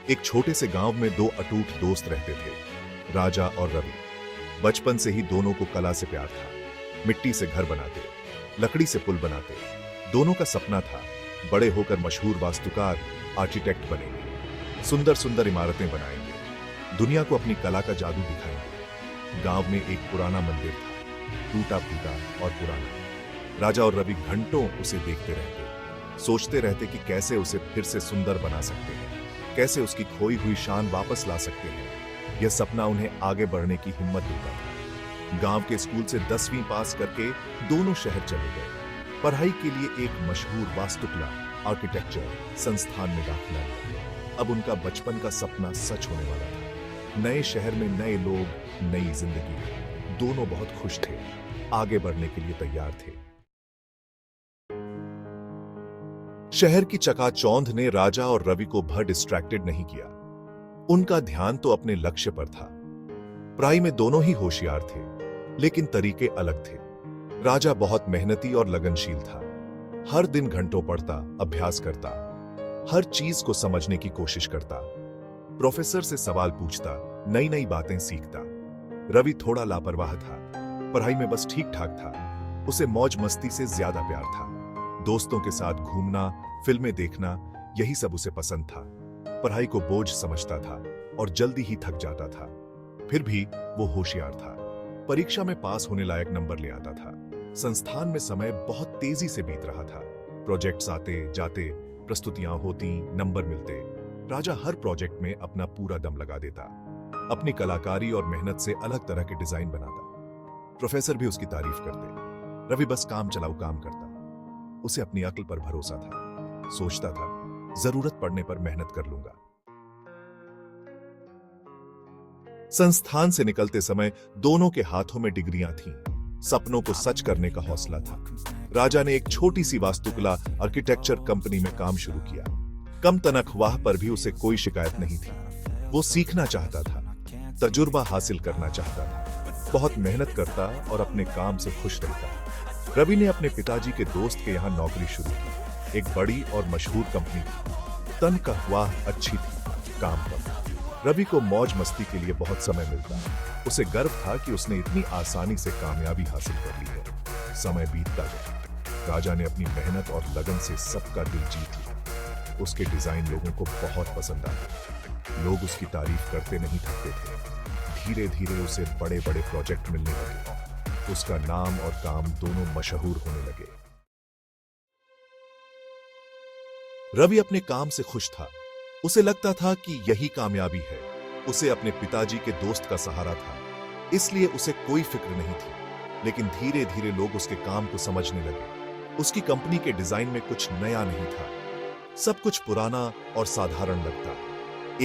एक छोटे से गांव में दो अटूट दोस्त रहते थे, राजा और रवि। बचपन से ही दोनों को कला से प्यार था। मिट्टी से घर बनाते, लकड़ी से पुल बनाते। दोनों का सपना था बड़े होकर मशहूर वास्तुकार, आर्किटेक्ट बनेंगे, सुंदर सुंदर इमारतें बनाएंगे, दुनिया को अपनी कला का जादू दिखाएंगे। गांव में एक पुराना मंदिर था, टूटा फूटा और पुराना। राजा और रवि घंटों उसे देखते रहते, सोचते रहते कि कैसे उसे फिर से सुंदर बना सकते हैं, कैसे उसकी खोई हुई शान वापस ला सकते हैं। यह सपना उन्हें आगे बढ़ने की हिम्मत देता था। गांव के स्कूल से 10वीं पास करके दोनों शहर चले गए। पढ़ाई के लिए एक मशहूर वास्तुकला, आर्किटेक्चर संस्थान में दाखिला लिया। अब उनका बचपन का सपना सच होने वाला था। नए शहर में नए लोग, नई जिंदगी। दोनों बहुत खुश थे, आगे बढ़ने के लिए तैयार थे। शहर की चकाचौंध ने राजा और रवि को भर डिस्ट्रैक्टेड नहीं किया। उनका ध्यान तो अपने लक्ष्य पर था। पढ़ाई में दोनों ही होशियार थे, लेकिन तरीके अलग थे। राजा बहुत मेहनती और लगनशील था। हर दिन घंटों पढ़ता, अभ्यास करता, हर चीज को समझने की कोशिश करता, प्रोफेसर से सवाल पूछता, नई नई बातें सीखता। रवि थोड़ा लापरवाह था, पढ़ाई में बस ठीक ठाक था। उसे मौज मस्ती से ज्यादा प्यार था। दोस्तों के साथ घूमना, फिल्में देखना, यही सब उसे पसंद था। पढ़ाई को बोझ समझता था और जल्दी ही थक जाता था। फिर भी वो होशियार था। परीक्षा में पास होने लायक नंबर ले आता था। संस्थान में समय बहुत तेजी से बीत रहा था। प्रोजेक्ट्स आते जाते, प्रस्तुतियां होती, नंबर मिलते। राजा हर प्रोजेक्ट में अपना पूरा दम लगा देता, अपनी कलाकारी और मेहनत से अलग तरह के डिजाइन बनाता। प्रोफेसर भी उसकी तारीफ करते। रवि बस काम चलाऊ काम करता। उसे अपनी अक्ल पर भरोसा था। सोचता था, जरूरत पड़ने पर मेहनत कर लूंगा। संस्थान से निकलते समय दोनों के हाथों में डिग्रियां थीं। सपनों को सच करने का हौसला था। राजा ने एक छोटी सी वास्तुकला आर्किटेक्चर कंपनी में काम शुरू किया। कम तनख्वाह पर भी उसे कोई शिकायत नहीं थी। वो सीखना चाहता था, तजुर्बा हासिल करना चाहता था, बहुत मेहनत करता और अपने काम से खुश रहता। रवि ने अपने पिताजी के दोस्त के यहां नौकरी शुरू की। एक बड़ी और मशहूर कंपनी थी। तनख्वाह अच्छी थी, काम कम। रवि को मौज मस्ती के लिए बहुत समय मिलता। उसे गर्व था कि उसने इतनी आसानी से कामयाबी हासिल कर ली है। समय बीतता गया। राजा ने अपनी मेहनत और लगन से सबका दिल जीत लिया। उसके डिजाइन लोगों को बहुत पसंद आए। लोग उसकी तारीफ करते नहीं थकते थे। धीरे धीरे उसे बड़े बड़े प्रोजेक्ट मिलने लगे। उसका नाम और काम दोनों मशहूर होने लगे। रवि अपने काम से खुश था। उसे लगता था कि यही कामयाबी है। उसे अपने पिताजी के दोस्त का सहारा था, इसलिए उसे कोई फिक्र नहीं थी। लेकिन धीरे धीरे लोग उसके काम को समझने लगे। उसकी कंपनी के डिजाइन में कुछ नया नहीं था। सब कुछ पुराना और साधारण लगता।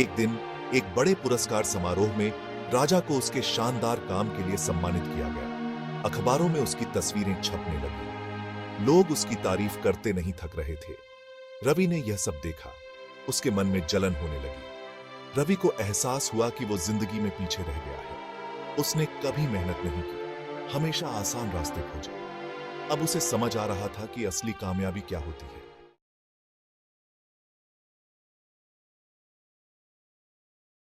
एक दिन एक बड़े पुरस्कार समारोह में राजा को उसके शानदार काम के लिए सम्मानित किया गया। अखबारों में उसकी तस्वीरें छपने लगी। लोग उसकी तारीफ करते नहीं थक रहे थे। रवि ने यह सब देखा। उसके मन में जलन होने लगी। रवि को एहसास हुआ कि वो जिंदगी में पीछे रह गया है। उसने कभी मेहनत नहीं की, हमेशा आसान रास्ते खोजे। अब उसे समझ आ रहा था कि असली कामयाबी क्या होती है।